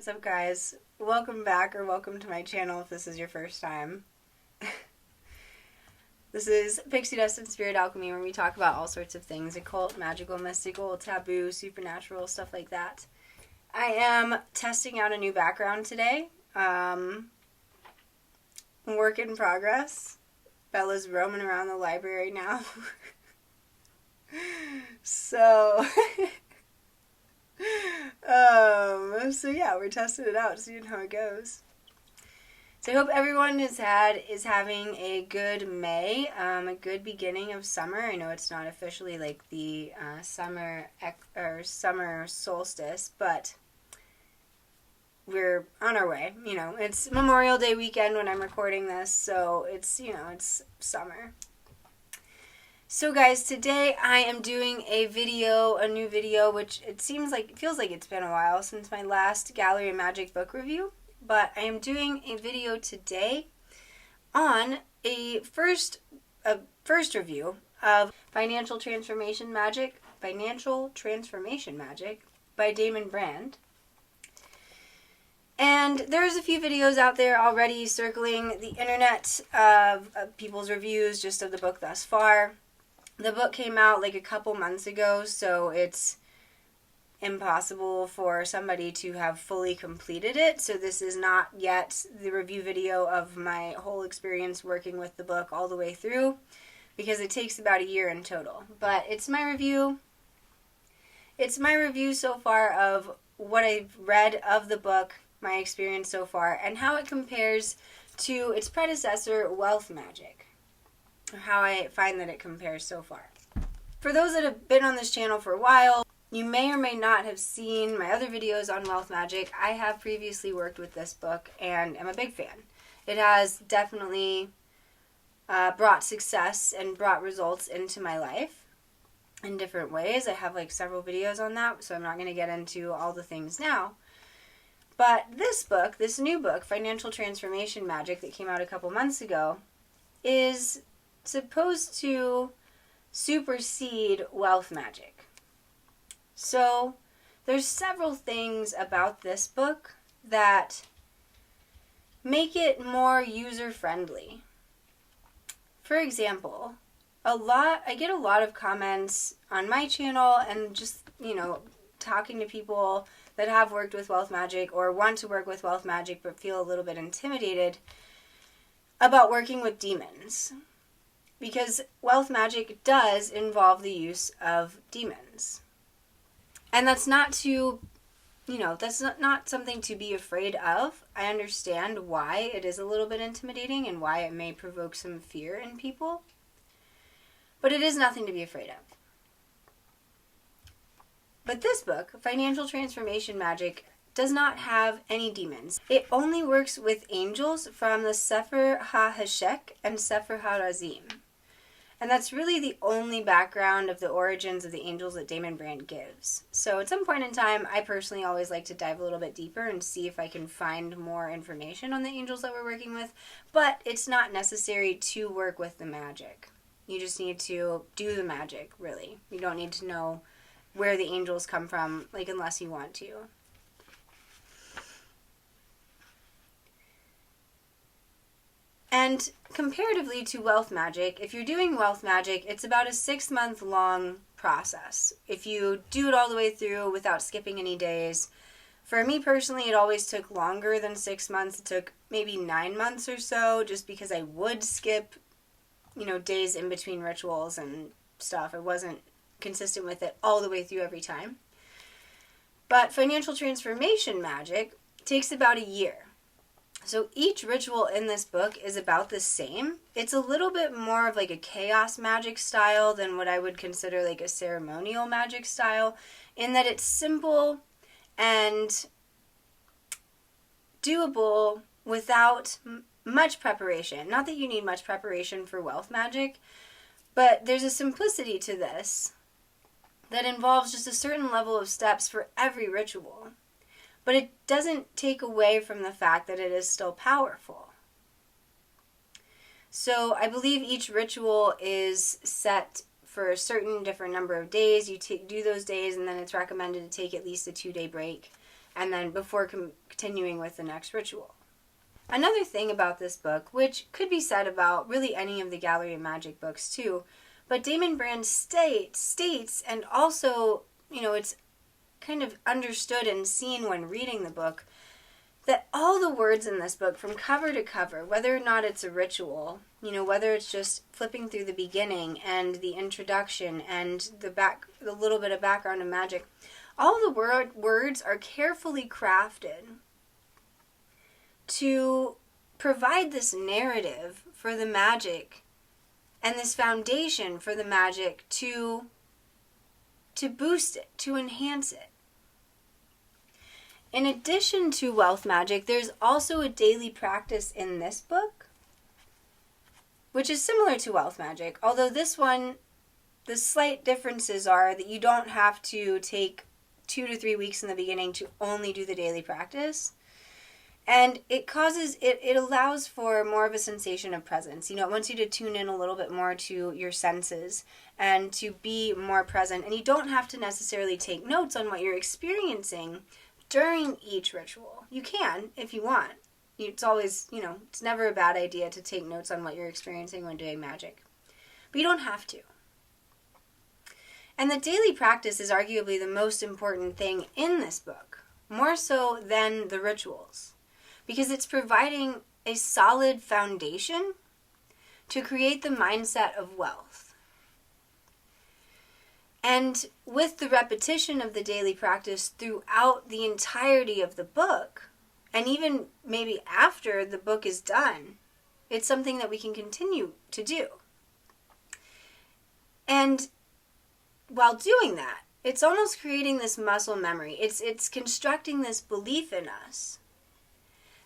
What's up, guys? Welcome back, or welcome to my channel if this is your first time. This is Pixie Dust and Spirit Alchemy, where we talk about all sorts of things: occult, magical, mystical, taboo, supernatural, stuff like that. I am testing out a new background today. Work in progress. Bella's roaming around the library now. So yeah, we're testing it out, seeing how it goes. So I hope everyone is having a good May, a good beginning of summer. I know it's not officially like the summer solstice, but we're on our way. You know, it's Memorial Day weekend when I'm recording this, so it's summer. So guys, today I am doing a new video, which feels like it's been a while since my last Gallery of Magick book review, but I am doing a video today on a first review of Financial Transformation Magick by Damon Brand. And there's a few videos out there already circling the internet of people's reviews just of the book thus far. The book came out like a couple months ago, so it's impossible for somebody to have fully completed it. So this is not yet the review video of my whole experience working with the book all the way through, because it takes about a year in total. But it's my review. It's my review so far of what I've read of the book, my experience so far, and how it compares to its predecessor, Wealth Magick. How I find that it compares so far. For those that have been on this channel for a while, you may or may not have seen my other videos on Wealth Magick. I have previously worked with this book and am a big fan. It has definitely brought success and brought results into my life in different ways. I have like several videos on that, so I'm not going to get into all the things now. But this book, this new book, Financial Transformation Magick, that came out a couple months ago, is supposed to supersede Wealth Magick. So there's several things about this book that make it more user-friendly. For example, I get a lot of comments on my channel and just, talking to people that have worked with Wealth Magick or want to work with Wealth Magick but feel a little bit intimidated about working with demons. Because Wealth Magick does involve the use of demons. And that's not that's not something to be afraid of. I understand why it is a little bit intimidating and why it may provoke some fear in people. But it is nothing to be afraid of. But this book, Financial Transformation Magick, does not have any demons. It only works with angels from the Sefer HaHeshek and Sefer HaRazim. And that's really the only background of the origins of the angels that Damon Brand gives. So at some point in time, I personally always like to dive a little bit deeper and see if I can find more information on the angels that we're working with. But it's not necessary to work with the magic. You just need to do the magic, really. You don't need to know where the angels come from, unless you want to. And comparatively to Wealth Magick, if you're doing Wealth Magick, it's about a 6-month long process. If you do it all the way through without skipping any days. For me personally, it always took longer than 6 months. It took maybe 9 months or so, just because I would skip, days in between rituals and stuff. I wasn't consistent with it all the way through every time. But Financial Transformation Magick takes about a year. So each ritual in this book is about the same. It's a little bit more of like a chaos magic style than what I would consider like a ceremonial magic style, in that it's simple and doable without much preparation. Not that you need much preparation for Wealth Magick, but there's a simplicity to this that involves just a certain level of steps for every ritual. But it doesn't take away from the fact that it is still powerful. So I believe each ritual is set for a certain different number of days. You do those days, and then it's recommended to take at least a 2-day break and then before continuing with the next ritual. Another thing about this book, which could be said about really any of the Gallery of Magick books too, but Damon Brand states, and also, it's kind of understood and seen when reading the book, that all the words in this book, from cover to cover, whether or not it's a ritual, whether it's just flipping through the beginning and the introduction and the little bit of background of magic, all the words are carefully crafted to provide this narrative for the magic and this foundation for the magic to boost it, to enhance it. In addition to wealth magic, there's also a daily practice in this book, which is similar to wealth magic, although this one, the slight differences are that you don't have to take 2 to 3 weeks in the beginning to only do the daily practice. And it allows for more of a sensation of presence. It wants you to tune in a little bit more to your senses and to be more present. And you don't have to necessarily take notes on what you're experiencing during each ritual. You can, if you want. It's always, it's never a bad idea to take notes on what you're experiencing when doing magic. But you don't have to. And the daily practice is arguably the most important thing in this book, more so than the rituals, because it's providing a solid foundation to create the mindset of wealth. And with the repetition of the daily practice throughout the entirety of the book, and even maybe after the book is done, it's something that we can continue to do. And while doing that, it's almost creating this muscle memory. It's constructing this belief in us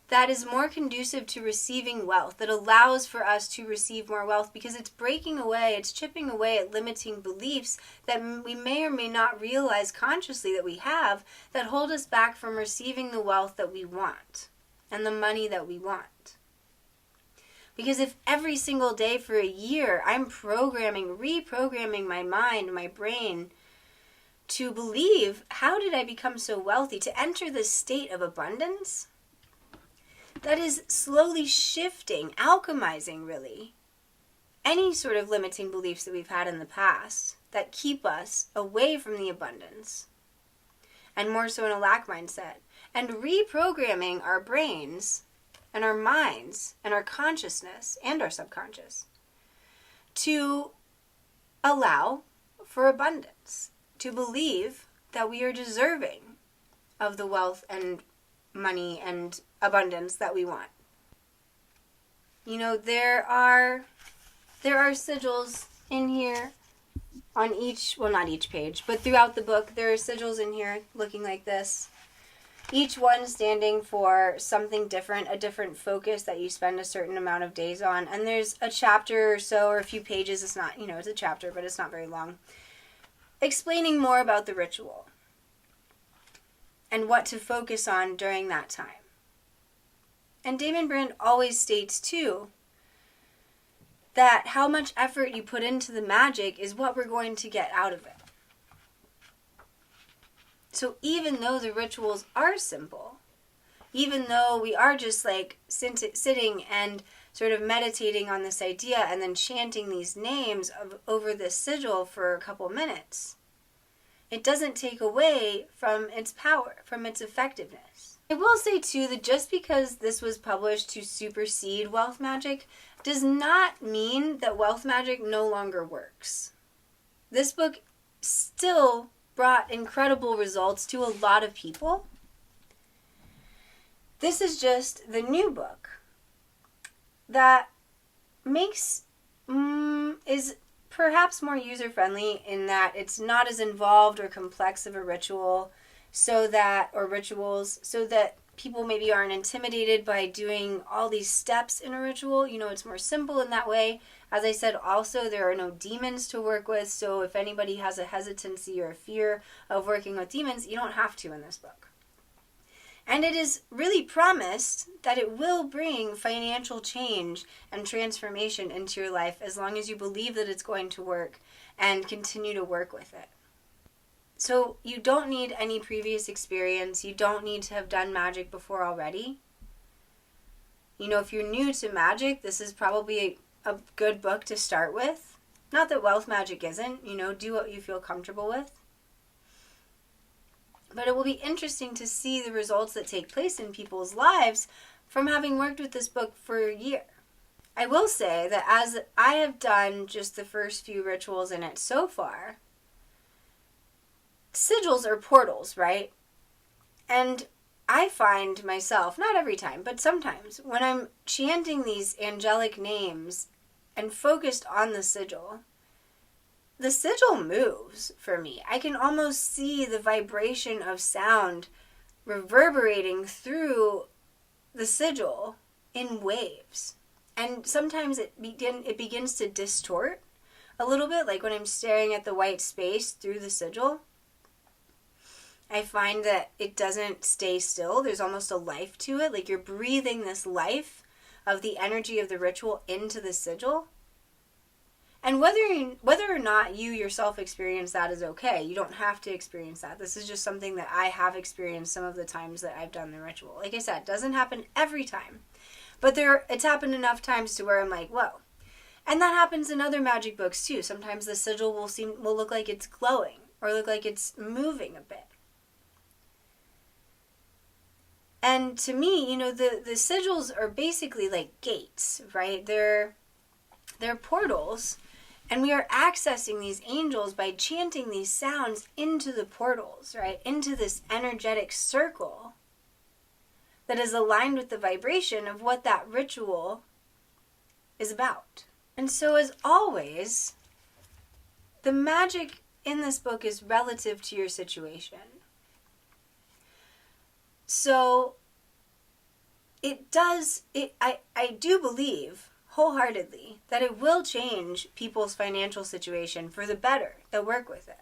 that is more conducive to receiving wealth, that allows for us to receive more wealth, because it's breaking away, it's chipping away at limiting beliefs that we may or may not realize consciously that we have, that hold us back from receiving the wealth that we want and the money that we want. Because if every single day for a year I'm reprogramming my mind, my brain, to believe, how did I become so wealthy, to enter this state of abundance, that is slowly shifting, alchemizing really, any sort of limiting beliefs that we've had in the past that keep us away from the abundance, and more so in a lack mindset, and reprogramming our brains and our minds and our consciousness and our subconscious to allow for abundance, to believe that we are deserving of the wealth and money and abundance that we want. There are sigils in here on each, well, not each page, but throughout the book, there are sigils in here looking like this. Each one standing for something different, a different focus that you spend a certain amount of days on. And there's a chapter or so, or a few pages, it's not, it's a chapter, but it's not very long, explaining more about the ritual and what to focus on during that time. And Damon Brand always states, too, that how much effort you put into the magic is what we're going to get out of it. So even though the rituals are simple, even though we are just like sitting and sort of meditating on this idea and then chanting these names over this sigil for a couple minutes, it doesn't take away from its power, from its effectiveness. I will say, too, that just because this was published to supersede wealth magic does not mean that wealth magic no longer works. This book still brought incredible results to a lot of people. This is just the new book that is perhaps more user-friendly in that it's not as involved or complex of a rituals, so that people maybe aren't intimidated by doing all these steps in a ritual. It's more simple in that way. As I said, also, there are no demons to work with, so if anybody has a hesitancy or a fear of working with demons, you don't have to in this book. And it is really promised that it will bring financial change and transformation into your life as long as you believe that it's going to work and continue to work with it. So you don't need any previous experience. You don't need to have done magic before already. You know, if you're new to magic, this is probably a good book to start with. Not that wealth magic isn't, you know, do what you feel comfortable with. But it will be interesting to see the results that take place in people's lives from having worked with this book for a year. I will say that as I have done just the first few rituals in it so far, sigils are portals, right? And I find myself, not every time, but sometimes, when I'm chanting these angelic names and focused on the sigil moves for me. I can almost see the vibration of sound reverberating through the sigil in waves. And sometimes it begins to distort a little bit, like when I'm staring at the white space through the sigil. I find that it doesn't stay still. There's almost a life to it, like you're breathing this life of the energy of the ritual into the sigil. And whether or not you yourself experience that is okay. You don't have to experience that. This is just something that I have experienced some of the times that I've done the ritual. Like I said, it doesn't happen every time. But it's happened enough times to where I'm like, whoa. And that happens in other magic books too. Sometimes the sigil will look like it's glowing or look like it's moving a bit. And to me, you know, the sigils are basically like gates, right? They're portals, and we are accessing these angels by chanting these sounds into the portals, right? Into this energetic circle that is aligned with the vibration of what that ritual is about. And so, as always, the magic in this book is relative to your situation. So I do believe wholeheartedly that it will change people's financial situation for the better that work with it.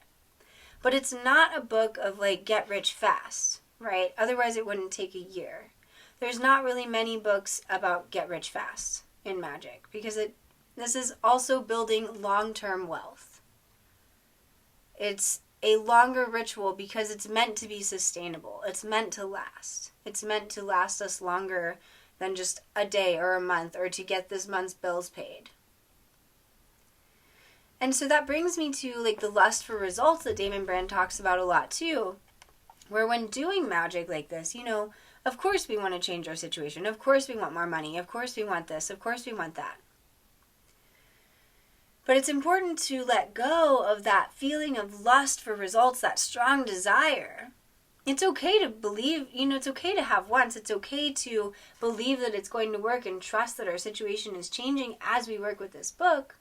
But it's not a book of like get rich fast, right? Otherwise it wouldn't take a year. There's not really many books about get rich fast in magic because this is also building long-term wealth. It's a longer ritual because it's meant to be sustainable. It's meant to last. It's meant to last us longer than just a day or a month or to get this month's bills paid. And so that brings me to like the lust for results that Damon Brand talks about a lot too, where when doing magic like this, you know, of course we want to change our situation. Of course we want more money. Of course we want this. Of course we want that. But it's important to let go of that feeling of lust for results, that strong desire. It's okay to believe, you know, it's okay to have wants. It's okay to believe that it's going to work and trust that our situation is changing as we work with this book.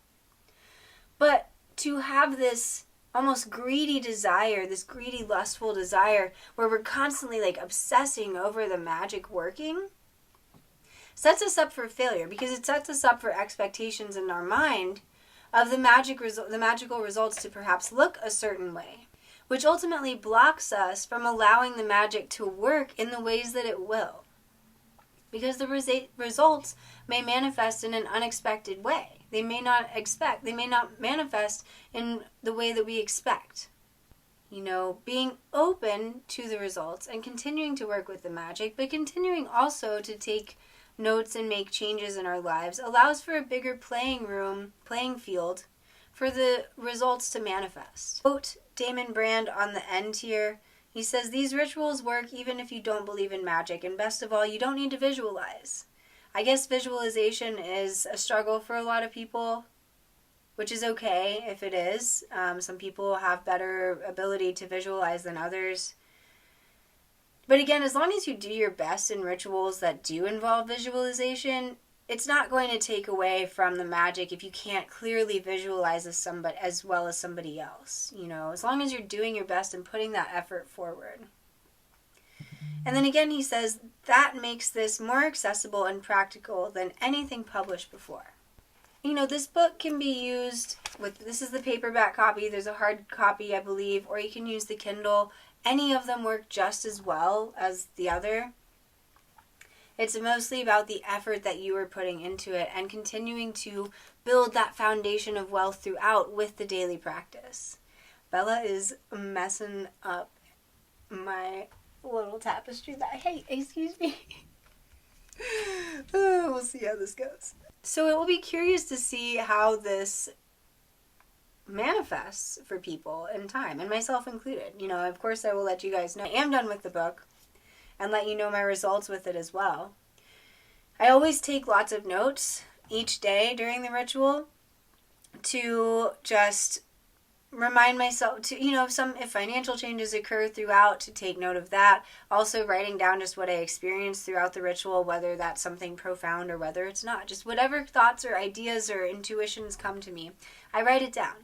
But to have this almost greedy desire, this greedy, lustful desire, where we're constantly like obsessing over the magic working, sets us up for failure because it sets us up for expectations in our mind of the magical results to perhaps look a certain way, which ultimately blocks us from allowing the magic to work in the ways that it will. Because the results may manifest in an unexpected way. They may not manifest in the way that we expect. You know, being open to the results and continuing to work with the magic, but continuing also to take notes and make changes in our lives allows for a bigger playing field for the results to manifest. Quote Damon Brand on the end here. He says, these rituals work even if you don't believe in magic, and best of all, you don't need to visualize. I guess visualization is a struggle for a lot of people, which is okay if it is. Some people have better ability to visualize than others. But again, as long as you do your best in rituals that do involve visualization, it's not going to take away from the magic if you can't clearly visualize as well as somebody else. You know, as long as you're doing your best and putting that effort forward. And then again, he says, that makes this more accessible and practical than anything published before. You know, this book can be used this is the paperback copy. There's a hard copy, I believe, or you can use the Kindle. Any of them work just as well as the other. It's mostly about the effort that you are putting into it and continuing to build that foundation of wealth throughout with the daily practice. Bella is messing up my little tapestry that I hate. Excuse me. We'll see how this goes. So it will be curious to see how this manifests for people in time, and myself included. You know, of course I will let you guys know I am done with the book and let you know my results with it as well. I always take lots of notes each day during the ritual to just remind myself to, you know, if financial changes occur throughout, to take note of that. Also writing down just what I experienced throughout the ritual, whether that's something profound or whether it's not. Just whatever thoughts or ideas or intuitions come to me, I write it down.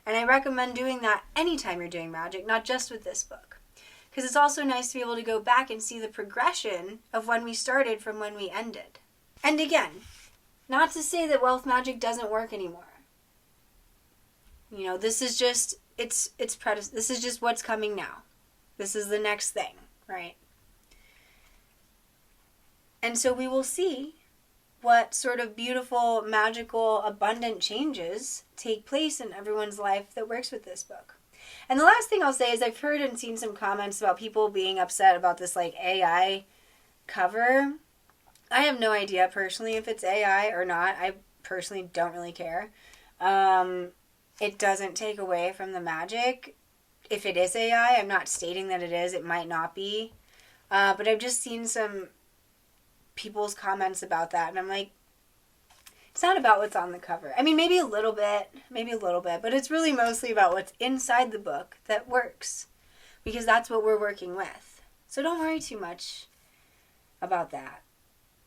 And I recommend doing that anytime you're doing magic, not just with this book. Because it's also nice to be able to go back and see the progression of when we started from when we ended. And again, not to say that wealth magic doesn't work anymore. You know, this is just, this is just what's coming now. This is the next thing, right? And so we will see what sort of beautiful, magical, abundant changes take place in everyone's life that works with this book. And the last thing I'll say is I've heard and seen some comments about people being upset about this like AI cover. I have no idea personally if it's AI or not. I personally don't really care. It doesn't take away from the magic. If it is AI, I'm not stating that it is. It might not be. But I've just seen some people's comments about that. And I'm like, it's not about what's on the cover. I mean, maybe a little bit. But it's really mostly about what's inside the book that works. Because that's what we're working with. So don't worry too much about that,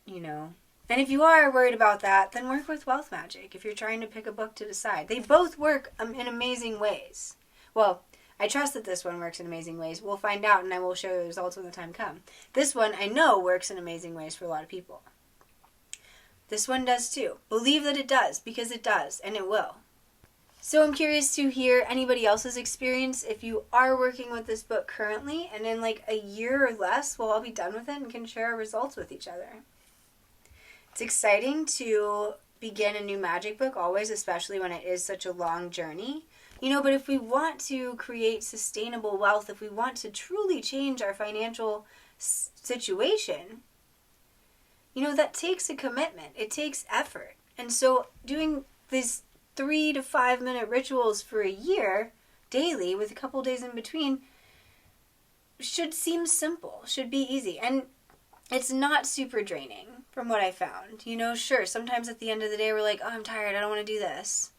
you know. And if you are worried about that, then work with Wealth Magic if you're trying to pick a book to decide. They both work in amazing ways. Well, I trust that this one works in amazing ways. We'll find out, and I will show you the results when the time comes. This one, I know, works in amazing ways for a lot of people. This one does too. Believe that it does, because it does, and it will. So I'm curious to hear anybody else's experience. If you are working with this book currently, and in like a year or less, we'll all be done with it and can share our results with each other. It's exciting to begin a new magic book always, especially when it is such a long journey. You know, but if we want to create sustainable wealth, if we want to truly change our financial situation, you know, that takes a commitment. It takes effort. And so doing these 3 to 5 minute rituals for a year daily with a couple days in between should seem simple, should be easy. And it's not super draining from what I found. You know, sure, sometimes at the end of the day we're like, oh, I'm tired, I don't want to do this.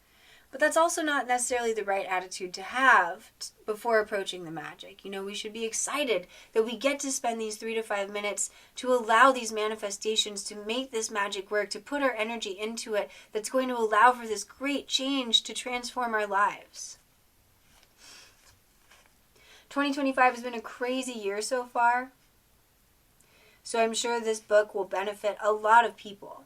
But that's also not necessarily the right attitude to have before approaching the magic. You know, we should be excited that we get to spend these 3 to 5 minutes to allow these manifestations to make this magic work, to put our energy into it, that's going to allow for this great change to transform our lives. 2025 has been a crazy year so far. So I'm sure this book will benefit a lot of people.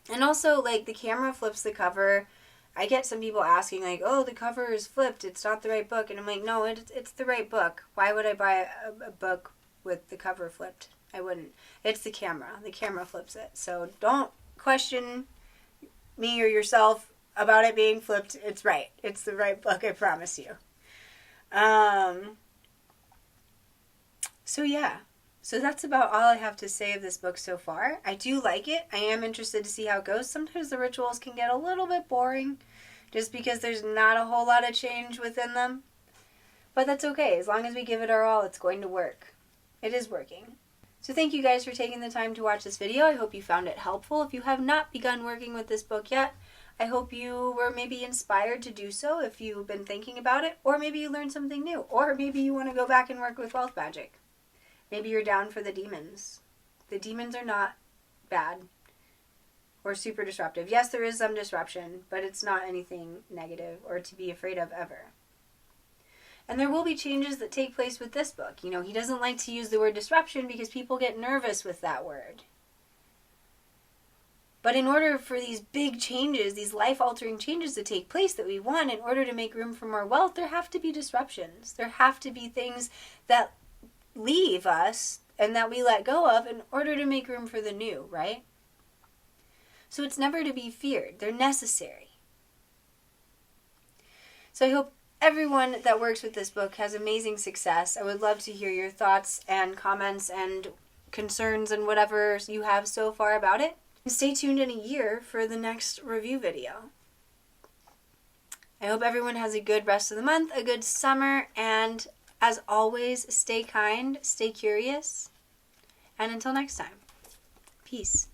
And also, like, the camera flips the cover. I get some people asking, like, oh, the cover is flipped, it's not the right book. And I'm like, no, it's the right book. Why would I buy a book with the cover flipped? I wouldn't. It's the camera. The camera flips it. So don't question me or yourself about it being flipped. It's right. It's the right book, I promise you. So yeah. So that's about all I have to say of this book so far. I do like it. I am interested to see how it goes. Sometimes the rituals can get a little bit boring just because there's not a whole lot of change within them. But that's okay. As long as we give it our all, it's going to work. It is working. So thank you guys for taking the time to watch this video. I hope you found it helpful. If you have not begun working with this book yet, I hope you were maybe inspired to do so if you've been thinking about it, or maybe you learned something new, or maybe you want to go back and work with Wealth Magic. Maybe you're down for the demons. The demons are not bad or super disruptive. Yes, there is some disruption, but it's not anything negative or to be afraid of ever. And there will be changes that take place with this book. You know, he doesn't like to use the word disruption because people get nervous with that word. But in order for these big changes, these life-altering changes to take place that we want, in order to make room for more wealth, there have to be disruptions. There have to be things that leave us and that we let go of in order to make room for the new, right? So it's never to be feared. They're necessary. So I hope everyone that works with this book has amazing success. I would love to hear your thoughts and comments and concerns and whatever you have so far about it. Stay tuned in a year for the next review video. I hope everyone has a good rest of the month, a good summer, and as always, stay kind, stay curious, and until next time, peace.